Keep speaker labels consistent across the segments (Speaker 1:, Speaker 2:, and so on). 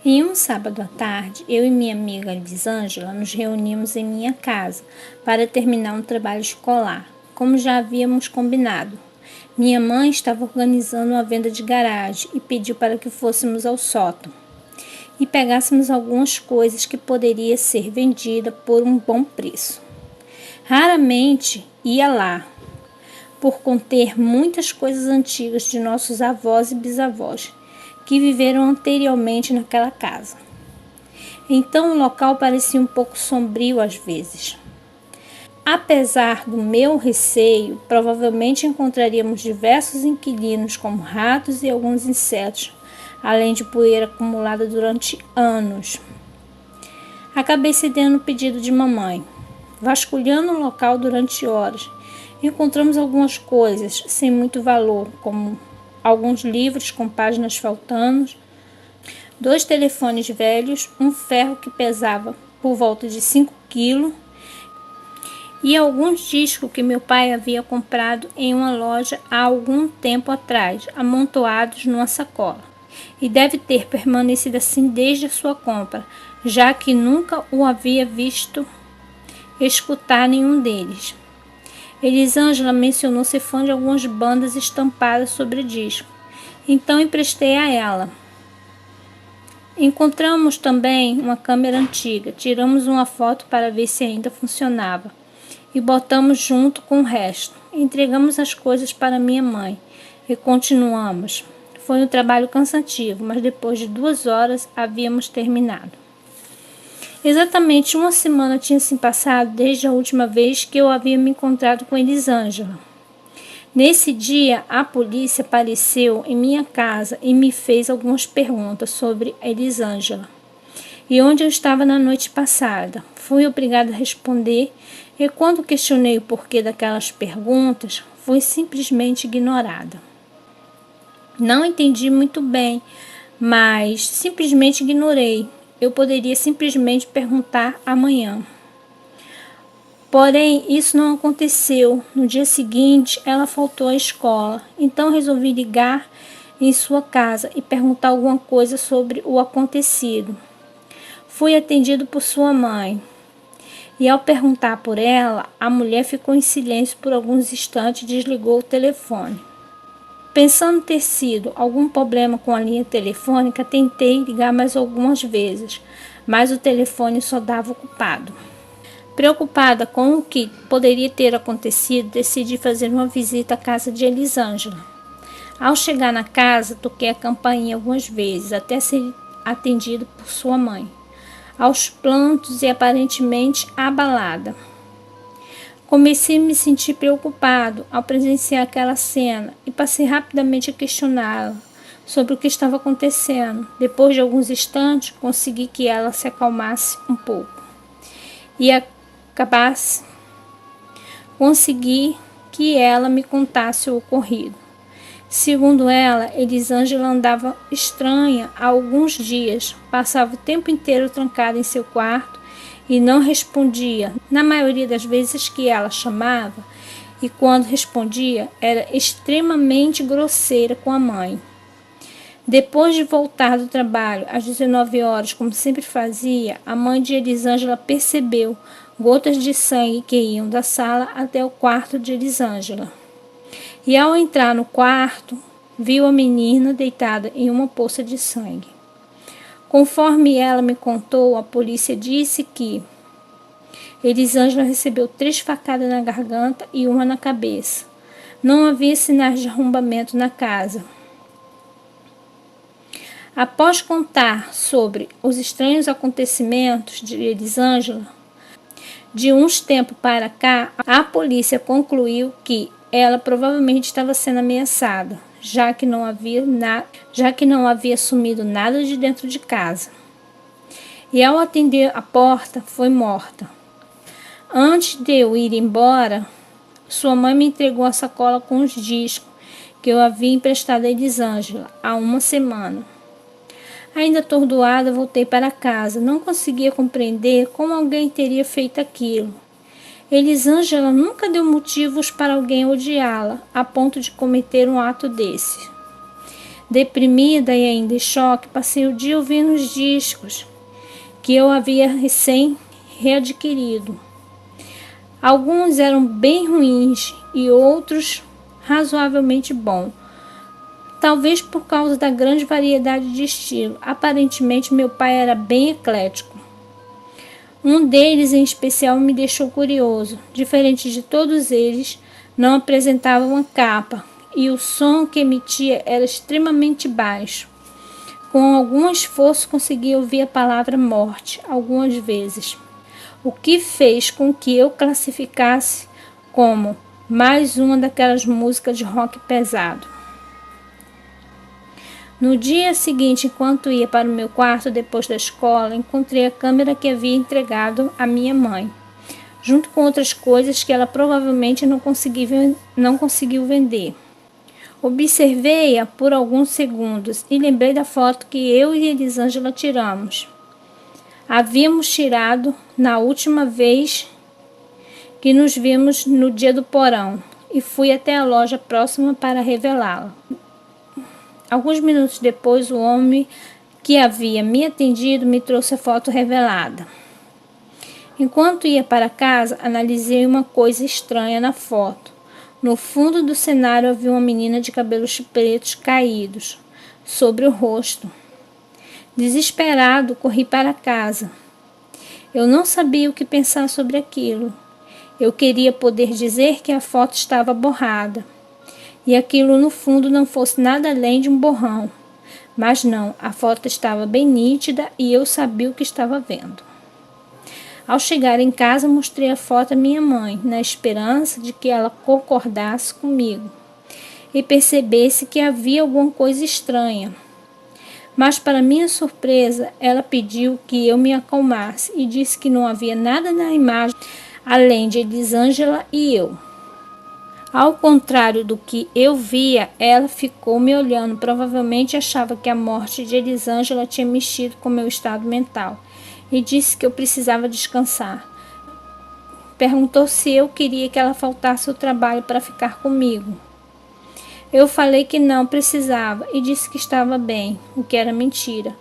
Speaker 1: Em um sábado à tarde, eu e minha amiga Elisângela nos reunimos em minha casa para terminar um trabalho escolar, como já havíamos combinado. Minha mãe estava organizando uma venda de garagem e pediu para que fôssemos ao sótão e pegássemos algumas coisas que poderia ser vendida por um bom preço. Raramente ia lá, por conter muitas coisas antigas de nossos avós e bisavós, que viveram anteriormente naquela casa. Então o local parecia um pouco sombrio às vezes. Apesar do meu receio, provavelmente encontraríamos diversos inquilinos como ratos e alguns insetos, além de poeira acumulada durante anos. Acabei cedendo o pedido de mamãe. Vasculhando o local durante horas, encontramos algumas coisas sem muito valor, como alguns livros com páginas faltando, 2 telefones velhos, um ferro que pesava por volta de 5 quilos e alguns discos que meu pai havia comprado em uma loja há algum tempo atrás, amontoados numa sacola. E deve ter permanecido assim desde a sua compra, já que nunca o havia visto escutar nenhum deles. Elisângela mencionou ser fã de algumas bandas estampadas sobre disco, então emprestei a ela. Encontramos também uma câmera antiga, tiramos uma foto para ver se ainda funcionava e botamos junto com o resto. Entregamos as coisas para minha mãe e continuamos. Foi um trabalho cansativo, mas depois de 2 horas havíamos terminado. Exatamente uma semana tinha se passado desde a última vez que eu havia me encontrado com Elisângela. Nesse dia, a polícia apareceu em minha casa e me fez algumas perguntas sobre Elisângela e onde eu estava na noite passada. Fui obrigada a responder e quando questionei o porquê daquelas perguntas, fui simplesmente ignorada. Não entendi muito bem, mas simplesmente ignorei. Eu poderia simplesmente perguntar amanhã. Porém, isso não aconteceu. No dia seguinte, ela faltou à escola. Então, resolvi ligar em sua casa e perguntar alguma coisa sobre o acontecido. Fui atendido por sua mãe. E ao perguntar por ela, a mulher ficou em silêncio por alguns instantes e desligou o telefone. Pensando ter sido algum problema com a linha telefônica, tentei ligar mais algumas vezes, mas o telefone só dava ocupado. Preocupada com o que poderia ter acontecido, decidi fazer uma visita à casa de Elisângela. Ao chegar na casa, toquei a campainha algumas vezes, até ser atendido por sua mãe, aos prantos e aparentemente abalada. Comecei a me sentir preocupado ao presenciar aquela cena e passei rapidamente a questioná-la sobre o que estava acontecendo. Depois de alguns instantes, consegui que ela se acalmasse um pouco e consegui que ela me contasse o ocorrido. Segundo ela, Elisângela andava estranha há alguns dias, passava o tempo inteiro trancada em seu quarto e não respondia, na maioria das vezes que ela chamava, e quando respondia, era extremamente grosseira com a mãe. Depois de voltar do trabalho, às 19 horas, como sempre fazia, a mãe de Elisângela percebeu gotas de sangue que iam da sala até o quarto de Elisângela. E ao entrar no quarto, viu a menina deitada em uma poça de sangue. Conforme ela me contou, a polícia disse que Elisângela recebeu 3 facadas na garganta e uma na cabeça. Não havia sinais de arrombamento na casa. Após contar sobre os estranhos acontecimentos de Elisângela, de uns tempos para cá, a polícia concluiu que ela provavelmente estava sendo ameaçada, já que não havia sumido nada de dentro de casa. E ao atender a porta, foi morta. Antes de eu ir embora, sua mãe me entregou a sacola com os discos que eu havia emprestado a Elisângela há uma semana. Ainda atordoada, voltei para casa. Não conseguia compreender como alguém teria feito aquilo. Elisângela nunca deu motivos para alguém odiá-la, a ponto de cometer um ato desse. Deprimida e ainda em choque, passei o dia ouvindo os discos que eu havia recém readquirido. Alguns eram bem ruins e outros razoavelmente bons. Talvez por causa da grande variedade de estilo. Aparentemente meu pai era bem eclético. Um deles em especial me deixou curioso. Diferente de todos eles, não apresentava uma capa e o som que emitia era extremamente baixo. Com algum esforço consegui ouvir a palavra morte algumas vezes, o que fez com que eu classificasse como mais uma daquelas músicas de rock pesado. No dia seguinte, enquanto ia para o meu quarto depois da escola, encontrei a câmera que havia entregado à minha mãe, junto com outras coisas que ela provavelmente não conseguiu vender. Observei-a por alguns segundos e lembrei da foto que eu e Elisângela tiramos. Havíamos tirado na última vez que nos vimos no dia do porão e fui até a loja próxima para revelá-la. Alguns minutos depois, o homem que havia me atendido me trouxe a foto revelada. Enquanto ia para casa, analisei uma coisa estranha na foto. No fundo do cenário havia uma menina de cabelos pretos caídos sobre o rosto. Desesperado, corri para casa. Eu não sabia o que pensar sobre aquilo. Eu queria poder dizer que a foto estava borrada e aquilo no fundo não fosse nada além de um borrão. Mas não, a foto estava bem nítida e eu sabia o que estava vendo. Ao chegar em casa, mostrei a foto à minha mãe, na esperança de que ela concordasse comigo e percebesse que havia alguma coisa estranha. Mas, para minha surpresa, ela pediu que eu me acalmasse e disse que não havia nada na imagem além de Elisângela e eu. Ao contrário do que eu via, ela ficou me olhando. Provavelmente achava que a morte de Elisângela tinha mexido com meu estado mental e disse que eu precisava descansar. Perguntou se eu queria que ela faltasse ao trabalho para ficar comigo. Eu falei que não precisava e disse que estava bem, o que era mentira.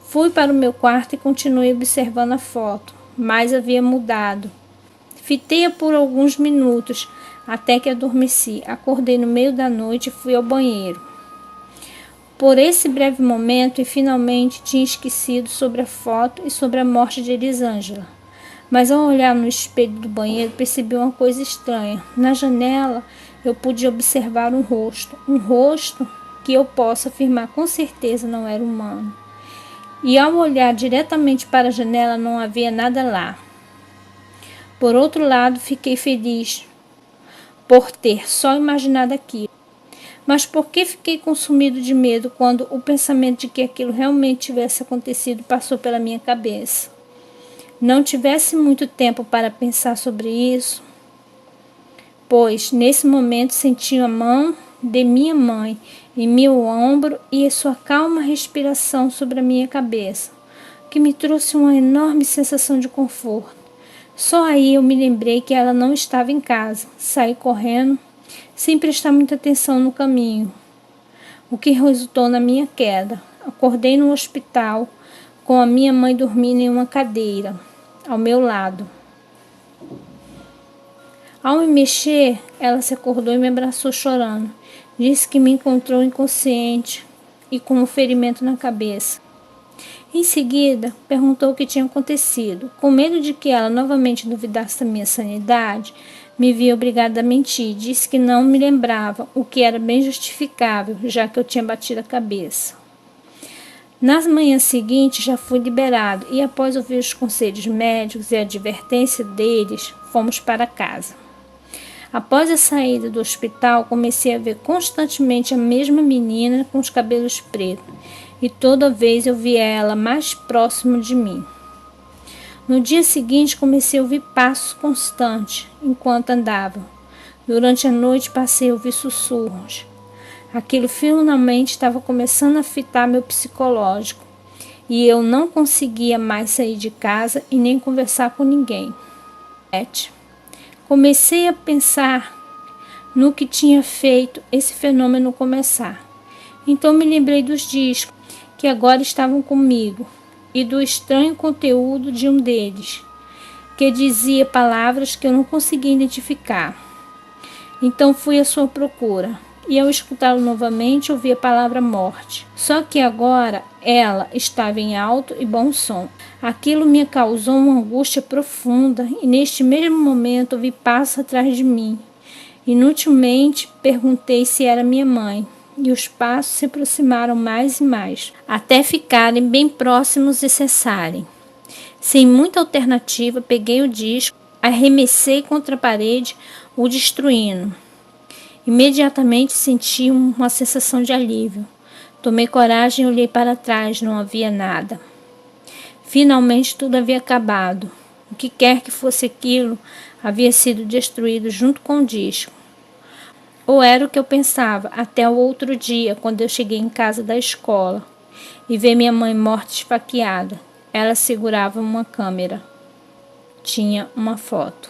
Speaker 1: Fui para o meu quarto e continuei observando a foto, mas havia mudado. Fitei-a por alguns minutos, até que adormeci. Acordei no meio da noite e fui ao banheiro. Por esse breve momento, e finalmente tinha esquecido sobre a foto e sobre a morte de Elisângela. Mas ao olhar no espelho do banheiro, percebi uma coisa estranha. Na janela, eu pude observar um rosto que eu posso afirmar com certeza não era humano. E ao olhar diretamente para a janela, não havia nada lá. Por outro lado, fiquei feliz por ter só imaginado aquilo. Mas por que fiquei consumido de medo quando o pensamento de que aquilo realmente tivesse acontecido passou pela minha cabeça? Não tivesse muito tempo para pensar sobre isso, pois nesse momento senti a mão de minha mãe em meu ombro e a sua calma respiração sobre a minha cabeça, que me trouxe uma enorme sensação de conforto. Só aí eu me lembrei que ela não estava em casa. Saí correndo, sem prestar muita atenção no caminho, o que resultou na minha queda. Acordei no hospital com a minha mãe dormindo em uma cadeira ao meu lado. Ao me mexer, ela se acordou e me abraçou chorando. Disse que me encontrou inconsciente e com um ferimento na cabeça. Em seguida, perguntou o que tinha acontecido. Com medo de que ela novamente duvidasse da minha sanidade, me vi obrigada a mentir. Disse que não me lembrava, o que era bem justificável, já que eu tinha batido a cabeça. Nas manhãs seguintes, já fui liberado e, após ouvir os conselhos médicos e a advertência deles, fomos para casa. Após a saída do hospital, comecei a ver constantemente a mesma menina com os cabelos pretos, e toda vez eu via ela mais próximo de mim. No dia seguinte, comecei a ouvir passos constantes enquanto andava. Durante a noite, passei a ouvir sussurros. Aquilo finalmente estava começando a afetar meu psicológico, e eu não conseguia mais sair de casa e nem conversar com ninguém. Comecei a pensar no que tinha feito esse fenômeno começar. Então me lembrei dos discos que agora estavam comigo e do estranho conteúdo de um deles, que dizia palavras que eu não conseguia identificar. Então fui à sua procura, e ao escutá-lo novamente ouvi a palavra morte. Só que agora ela estava em alto e bom som. Aquilo me causou uma angústia profunda, e neste mesmo momento ouvi passos atrás de mim. Inutilmente perguntei se era minha mãe, e os passos se aproximaram mais e mais, até ficarem bem próximos e cessarem. Sem muita alternativa, peguei o disco, arremessei contra a parede, o destruindo. Imediatamente senti uma sensação de alívio. Tomei coragem e olhei para trás, não havia nada. Finalmente tudo havia acabado. O que quer que fosse aquilo havia sido destruído junto com o disco. Ou era o que eu pensava até o outro dia, quando eu cheguei em casa da escola e vi minha mãe morta esfaqueada. Ela segurava uma câmera. Tinha uma foto.